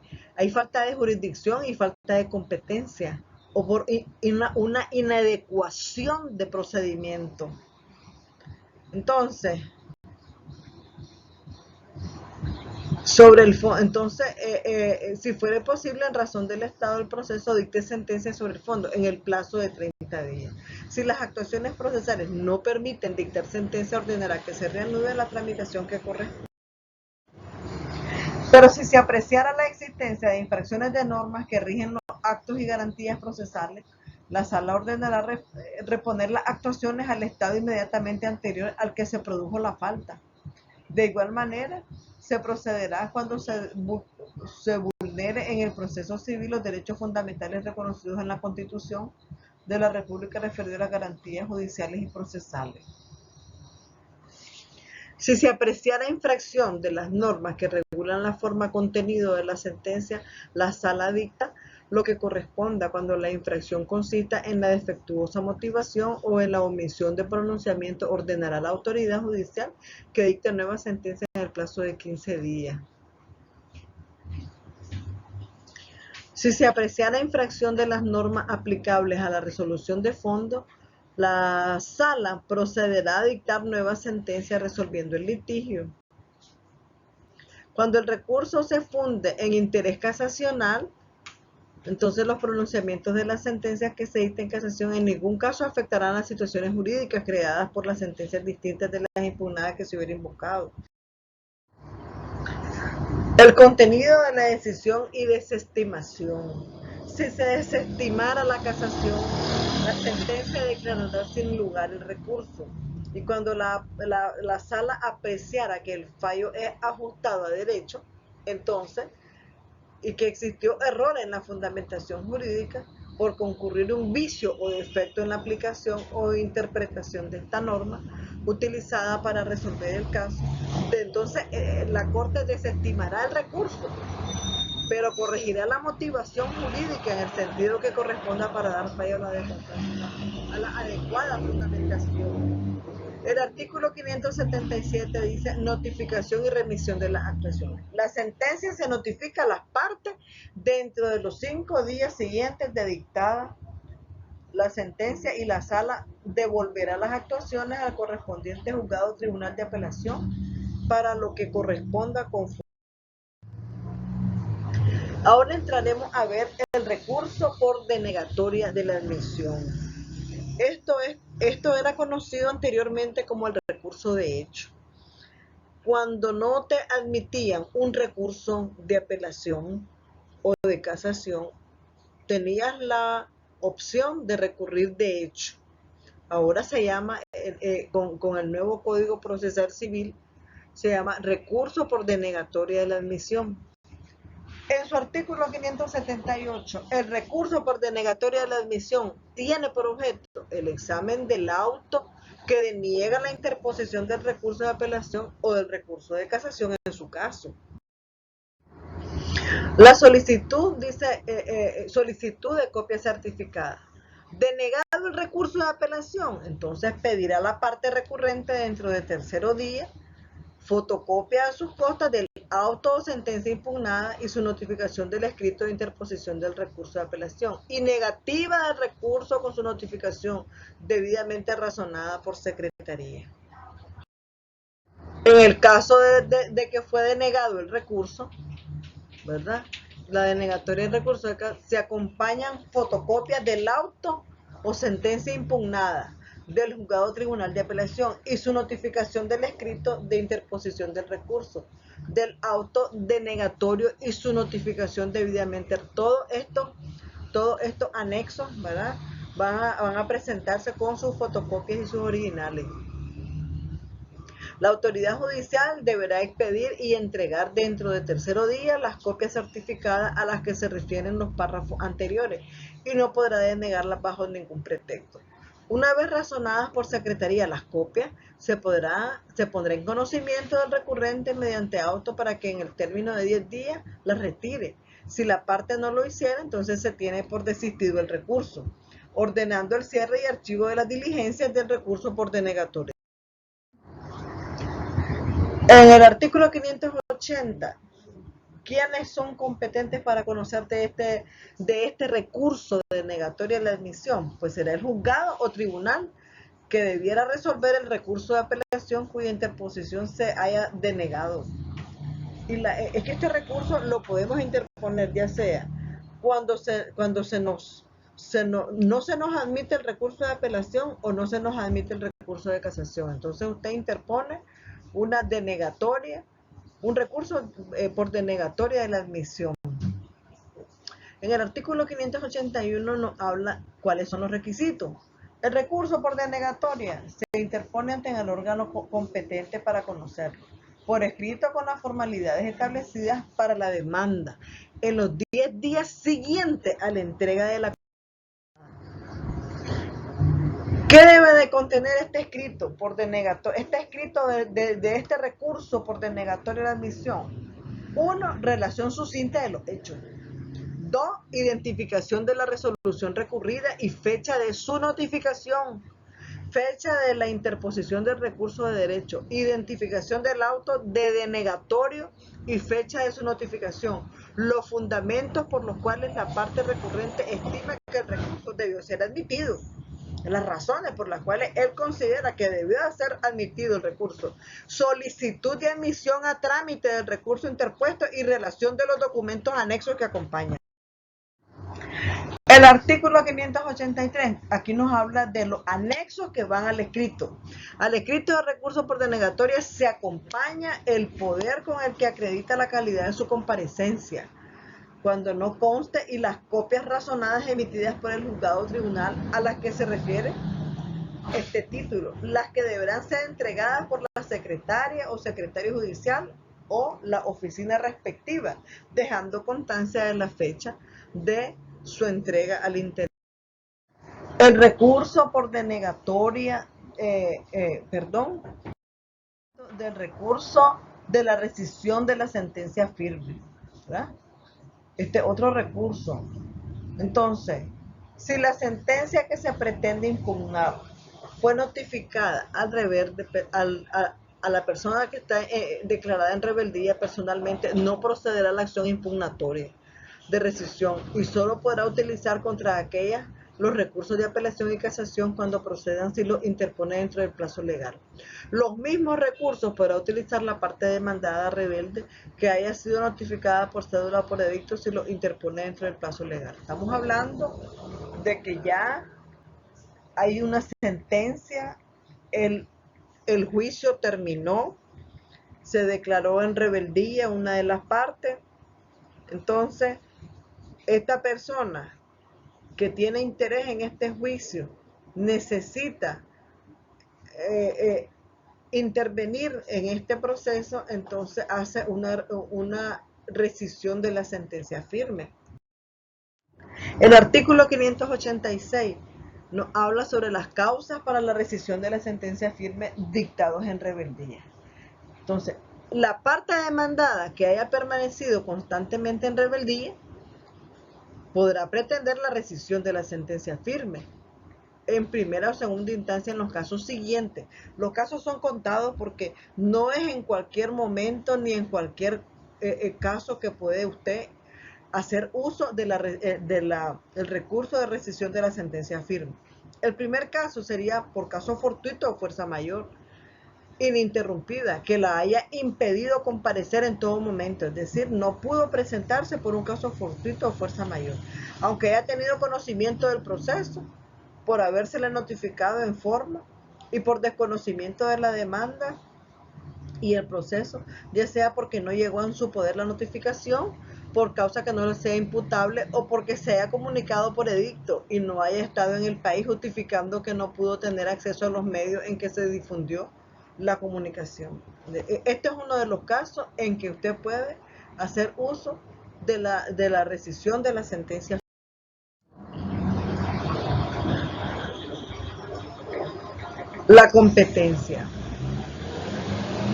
falta de jurisdicción y falta de competencia, o por una inadecuación de procedimiento. Entonces, si fuera posible en razón del estado del proceso, dicte sentencia sobre el fondo en el plazo de 30 días. Si las actuaciones procesales no permiten dictar sentencia, ordenará que se reanude la tramitación que corresponde. Pero si se apreciara la existencia de infracciones de normas que rigen los actos y garantías procesales, La sala ordenará reponer las actuaciones al estado inmediatamente anterior al que se produjo la falta. De igual manera, se procederá cuando se vulnere en el proceso civil los derechos fundamentales reconocidos en la Constitución de la República referidos a las garantías judiciales y procesales. Si se apreciara infracción de las normas que regulan la forma contenido de la sentencia, la sala dicta lo que corresponda cuando la infracción consista en la defectuosa motivación o en la omisión de pronunciamiento, ordenará a la autoridad judicial que dicte nueva sentencia en el plazo de 15 días. Si se apreciara infracción de las normas aplicables a la resolución de fondo, la sala procederá a dictar nueva sentencia resolviendo el litigio. Cuando el recurso se funde en interés casacional, entonces los pronunciamientos de las sentencias que se dicten en casación en ningún caso afectarán las situaciones jurídicas creadas por las sentencias distintas de las impugnadas que se hubiera invocado. El contenido de la decisión y desestimación. Si se desestimara la casación, la sentencia declarará sin lugar el recurso. Y cuando la sala apreciara que el fallo es ajustado a derecho, entonces, y que existió error en la fundamentación jurídica por concurrir un vicio o defecto en la aplicación o interpretación de esta norma utilizada para resolver el caso, entonces la Corte desestimará el recurso, pero corregirá la motivación jurídica en el sentido que corresponda para dar fallo a la adecuada fundamentación. El artículo 577 dice notificación y remisión de las actuaciones. La sentencia se notifica a las partes dentro de los 5 días siguientes de dictada la sentencia y la sala devolverá las actuaciones al correspondiente juzgado o tribunal de apelación para lo que corresponda conforme. Ahora entraremos a ver el recurso por denegatoria de la admisión. Esto era conocido anteriormente como el recurso de hecho. Cuando no te admitían un recurso de apelación o de casación, tenías la opción de recurrir de hecho. Ahora se llama, con el nuevo Código Procesal Civil, se llama recurso por denegatoria de la admisión. En su artículo 578, el recurso por denegatoria de la admisión tiene por objeto el examen del auto que deniega la interposición del recurso de apelación o del recurso de casación en su caso. La solicitud dice solicitud de copia certificada. Denegado el recurso de apelación, entonces pedirá a la parte recurrente dentro de tercero día fotocopia a sus costas del auto o sentencia impugnada y su notificación del escrito de interposición del recurso de apelación y negativa del recurso con su notificación debidamente razonada por secretaría. En el caso de que fue denegado el recurso, ¿verdad? La denegatoria del recurso se acompañan fotocopias del auto o sentencia impugnada del juzgado tribunal de apelación y su notificación del escrito de interposición del recurso, del auto denegatorio y su notificación debidamente. Todo estos anexos, ¿verdad? Van a presentarse con sus fotocopias y sus originales. La autoridad judicial deberá expedir y entregar dentro de tercero día las copias certificadas a las que se refieren los párrafos anteriores y no podrá denegarlas bajo ningún pretexto. Una vez razonadas por secretaría las copias, se pondrá en conocimiento del recurrente mediante auto para que en el término de 10 días las retire. Si la parte no lo hiciera, entonces se tiene por desistido el recurso, ordenando el cierre y archivo de las diligencias del recurso por denegatoria. En el artículo 580, ¿quiénes son competentes para conocer de este recurso de denegatoria de la admisión? Pues será el juzgado o tribunal que debiera resolver el recurso de apelación cuya interposición se haya denegado. Es que este recurso lo podemos interponer ya sea cuando no se nos admite el recurso de apelación o no se nos admite el recurso de casación. Entonces usted interpone una denegatoria, un recurso por denegatoria de la admisión. En el artículo 581 nos habla cuáles son los requisitos. El recurso por denegatoria se interpone ante el órgano competente para conocerlo, por escrito con las formalidades establecidas para la demanda, en los 10 días siguientes a la entrega de la... ¿Qué debe de contener este escrito por denegatoria? Este escrito de este recurso por denegatoria de admisión. 1. Relación sucinta de los hechos. 2. Identificación de la resolución recurrida y fecha de su notificación. Fecha de la interposición del recurso de derecho. Identificación del auto de denegatorio y fecha de su notificación. Los fundamentos por los cuales la parte recurrente estima que el recurso debió ser admitido. Las razones por las cuales él considera que debió ser admitido el recurso, solicitud de admisión a trámite del recurso interpuesto y relación de los documentos anexos que acompañan. El artículo 583, aquí nos habla de los anexos que van al escrito. Al escrito de recurso por denegatoria se acompaña el poder con el que acredita la calidad de su comparecencia, cuando no conste, y las copias razonadas emitidas por el juzgado o tribunal a las que se refiere este título, las que deberán ser entregadas por la secretaria o secretario judicial o la oficina respectiva, dejando constancia de la fecha de su entrega al interés. El recurso por denegatoria, del recurso de la rescisión de la sentencia firme, ¿verdad? Este otro recurso. Entonces, si la sentencia que se pretende impugnar fue notificada a la persona que está declarada en rebeldía personalmente, no procederá a la acción impugnatoria de rescisión y solo podrá utilizar contra aquellas los recursos de apelación y casación cuando procedan si los interpone dentro del plazo legal. Los mismos recursos podrá utilizar la parte demandada rebelde que haya sido notificada por cédula o por edicto si los interpone dentro del plazo legal. Estamos hablando de que ya hay una sentencia, el juicio terminó, se declaró en rebeldía una de las partes. Entonces, esta persona que tiene interés en este juicio necesita intervenir en este proceso, entonces hace una rescisión de la sentencia firme. El artículo 586 nos habla sobre las causas para la rescisión de la sentencia firme dictados en rebeldía. Entonces, la parte demandada que haya permanecido constantemente en rebeldía podrá pretender la rescisión de la sentencia firme en primera o segunda instancia en los casos siguientes. Los casos son contados porque no es en cualquier momento ni en cualquier caso que puede usted hacer uso del recurso de rescisión de la sentencia firme. El primer caso sería por caso fortuito o fuerza mayor ininterrumpida, que la haya impedido comparecer en todo momento, es decir, no pudo presentarse por un caso fortuito o fuerza mayor, aunque haya tenido conocimiento del proceso, por habérsele notificado en forma y por desconocimiento de la demanda y el proceso, ya sea porque no llegó en su poder la notificación, por causa que no le sea imputable o porque se haya comunicado por edicto y no haya estado en el país justificando que no pudo tener acceso a los medios en que se difundió la comunicación. Este es uno de los casos en que usted puede hacer uso de la rescisión de la sentencia. La competencia.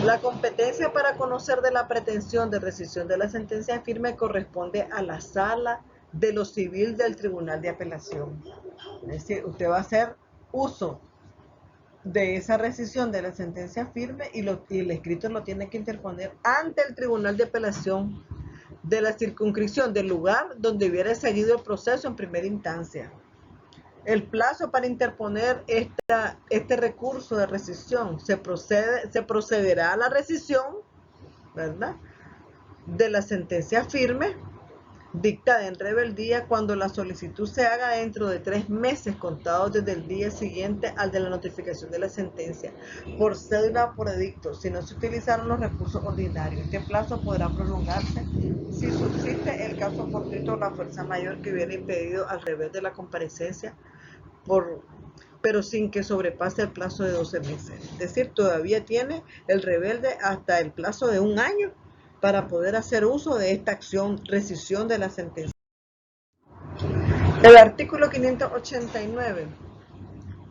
La competencia para conocer de la pretensión de rescisión de la sentencia firme corresponde a la sala de lo civil del Tribunal de Apelación. Es decir, usted va a hacer uso de esa rescisión de la sentencia firme y el escrito lo tiene que interponer ante el Tribunal de Apelación de la circunscripción del lugar donde hubiera seguido el proceso en primera instancia. El plazo para interponer este recurso de rescisión se procederá a la rescisión, ¿verdad?, de la sentencia firme dictada en rebeldía cuando la solicitud se haga dentro de 3 meses contados desde el día siguiente al de la notificación de la sentencia, por cédula o por edicto, si no se utilizaron los recursos ordinarios. Este plazo podrá prolongarse si subsiste el caso fortuito o la fuerza mayor que hubiera impedido al rebelde la comparecencia, pero sin que sobrepase el plazo de 12 meses. Es decir, todavía tiene el rebelde hasta el plazo de 1 año para poder hacer uso de esta acción, rescisión de la sentencia. El artículo 589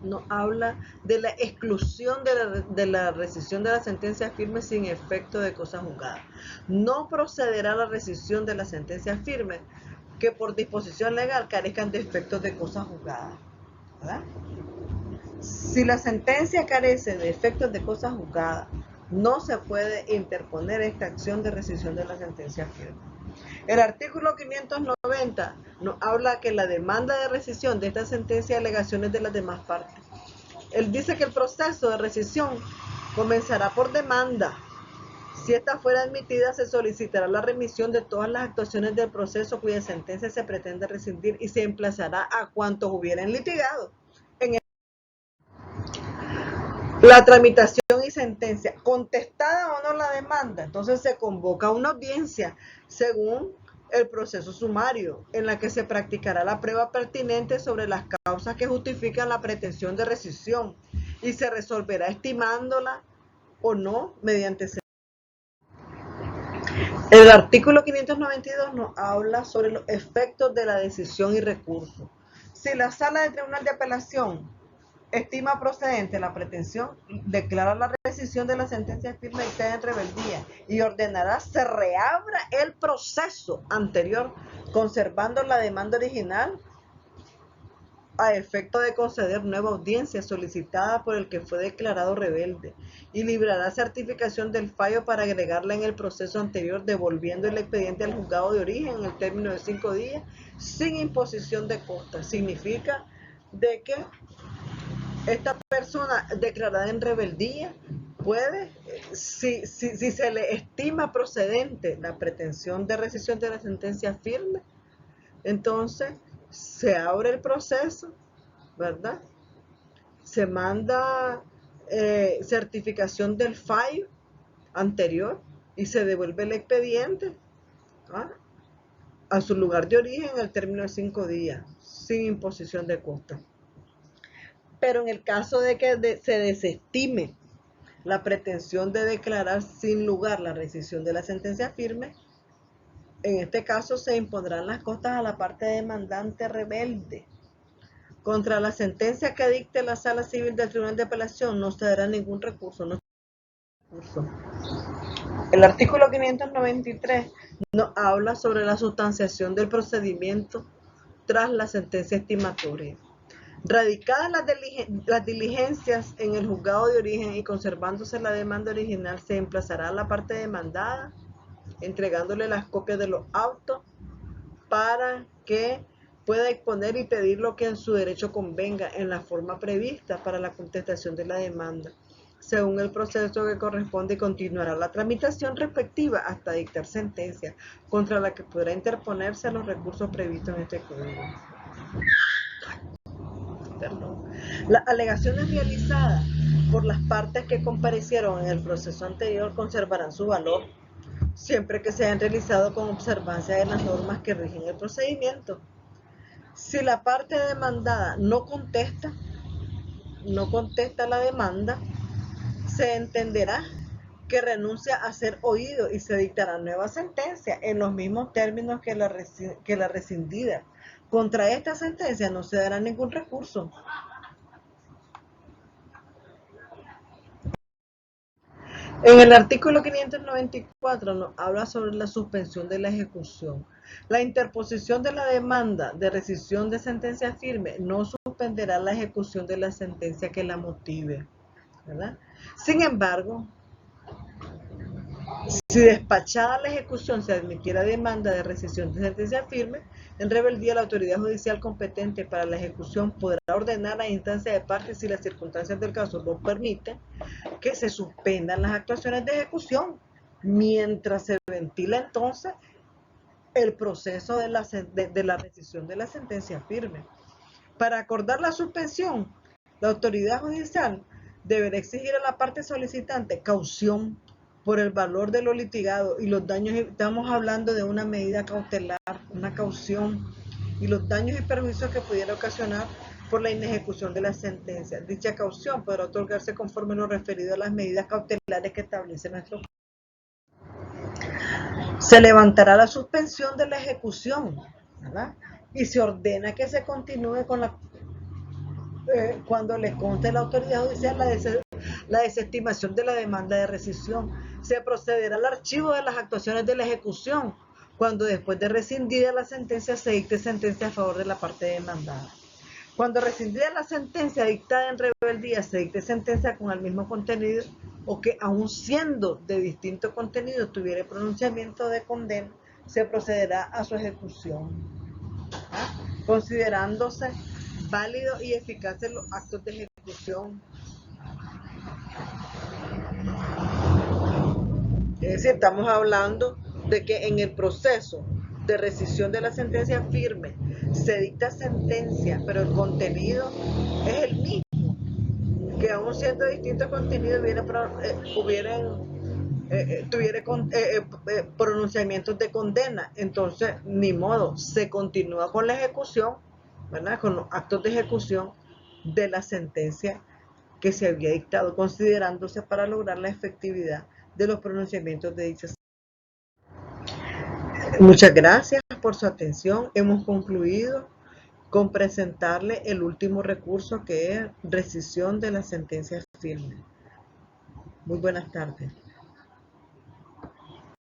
nos habla de la exclusión de la rescisión de la sentencia firme sin efecto de cosa juzgada. No procederá la rescisión de la sentencia firme que por disposición legal carezcan de efectos de cosa juzgada, ¿verdad? Si la sentencia carece de efectos de cosa juzgada, no se puede interponer esta acción de rescisión de la sentencia firme. El artículo 590 nos habla que la demanda de rescisión de esta sentencia y alegaciones de las demás partes. Él dice que el proceso de rescisión comenzará por demanda. Si esta fuera admitida, se solicitará la remisión de todas las actuaciones del proceso cuya sentencia se pretende rescindir y se emplazará a cuantos hubieran litigado. La tramitación y sentencia, contestada o no la demanda, entonces se convoca una audiencia según el proceso sumario, en la que se practicará la prueba pertinente sobre las causas que justifican la pretensión de rescisión y se resolverá estimándola o no mediante. El artículo 592 nos habla sobre los efectos de la decisión y recurso. Si la sala del Tribunal de Apelación estima procedente la pretensión, declara la rescisión de la sentencia firme y queda en rebeldía y ordenará se reabra el proceso anterior, conservando la demanda original a efecto de conceder nueva audiencia solicitada por el que fue declarado rebelde y librará certificación del fallo para agregarla en el proceso anterior, devolviendo el expediente al juzgado de origen en el término de 5 días sin imposición de costas. Significa de que esta persona declarada en rebeldía puede, si se le estima procedente la pretensión de rescisión de la sentencia firme, entonces se abre el proceso, ¿verdad? Se manda certificación del fallo anterior y se devuelve el expediente, ¿ah?, a su lugar de origen en el término de 5 días, sin imposición de costas. Pero en el caso de que se desestime la pretensión de declarar sin lugar la rescisión de la sentencia firme, en este caso se impondrán las costas a la parte demandante rebelde. Contra la sentencia que dicte la Sala Civil del Tribunal de Apelación no se dará ningún recurso. El artículo 593 nos habla sobre la sustanciación del procedimiento tras la sentencia estimatoria. Radicadas las diligencias en el juzgado de origen y conservándose la demanda original, se emplazará a la parte demandada, entregándole las copias de los autos para que pueda exponer y pedir lo que en su derecho convenga en la forma prevista para la contestación de la demanda, según el proceso que corresponde, y continuará la tramitación respectiva hasta dictar sentencia, contra la que podrá interponerse a los recursos previstos en este código. Las alegaciones realizadas por las partes que comparecieron en el proceso anterior conservarán su valor, siempre que se hayan realizado con observancia de las normas que rigen el procedimiento. Si la parte demandada no contesta la demanda, se entenderá que renuncia a ser oído y se dictará nueva sentencia en los mismos términos que la rescindida. Contra esta sentencia no se dará ningún recurso. En el artículo 594 nos habla sobre la suspensión de la ejecución. La interposición de la demanda de rescisión de sentencia firme no suspenderá la ejecución de la sentencia que la motive, ¿verdad? Sin embargo, si despachada la ejecución se admitiera demanda de rescisión de sentencia firme, en rebeldía la autoridad judicial competente para la ejecución podrá ordenar a instancia de parte, si las circunstancias del caso lo permiten, que se suspendan las actuaciones de ejecución mientras se ventila entonces el proceso de la rescisión de la sentencia firme. Para acordar la suspensión, la autoridad judicial deberá exigir a la parte solicitante caución por el valor de lo litigado y los daños. Estamos hablando de una medida cautelar, una caución, y los daños y perjuicios que pudiera ocasionar por la inejecución de la sentencia. Dicha caución podrá otorgarse conforme lo referido a las medidas cautelares que establece nuestro código. Se levantará la suspensión de la ejecución, ¿verdad? Y se ordena que se continúe con cuando le conste a la autoridad judicial la desestimación de la demanda de rescisión. Se procederá al archivo de las actuaciones de la ejecución cuando, después de rescindida la sentencia, se dicte sentencia a favor de la parte demandada. Cuando rescindida la sentencia dictada en rebeldía se dicte sentencia con el mismo contenido o que, aun siendo de distinto contenido, tuviera pronunciamiento de condena, se procederá a su ejecución, considerándose válidos y eficaces los actos de ejecución. Es decir, estamos hablando de que en el proceso de rescisión de la sentencia firme se dicta sentencia, pero el contenido es el mismo, que aún siendo distinto contenido tuviera pronunciamientos de condena. Entonces, ni modo, se continúa con la ejecución, ¿verdad? Con los actos de ejecución de la sentencia que se había dictado, considerándose para lograr la efectividad de los pronunciamientos de dicha sentencia. Muchas gracias por su atención. Hemos concluido con presentarle el último recurso, que es rescisión de la sentencia firme. Muy buenas tardes.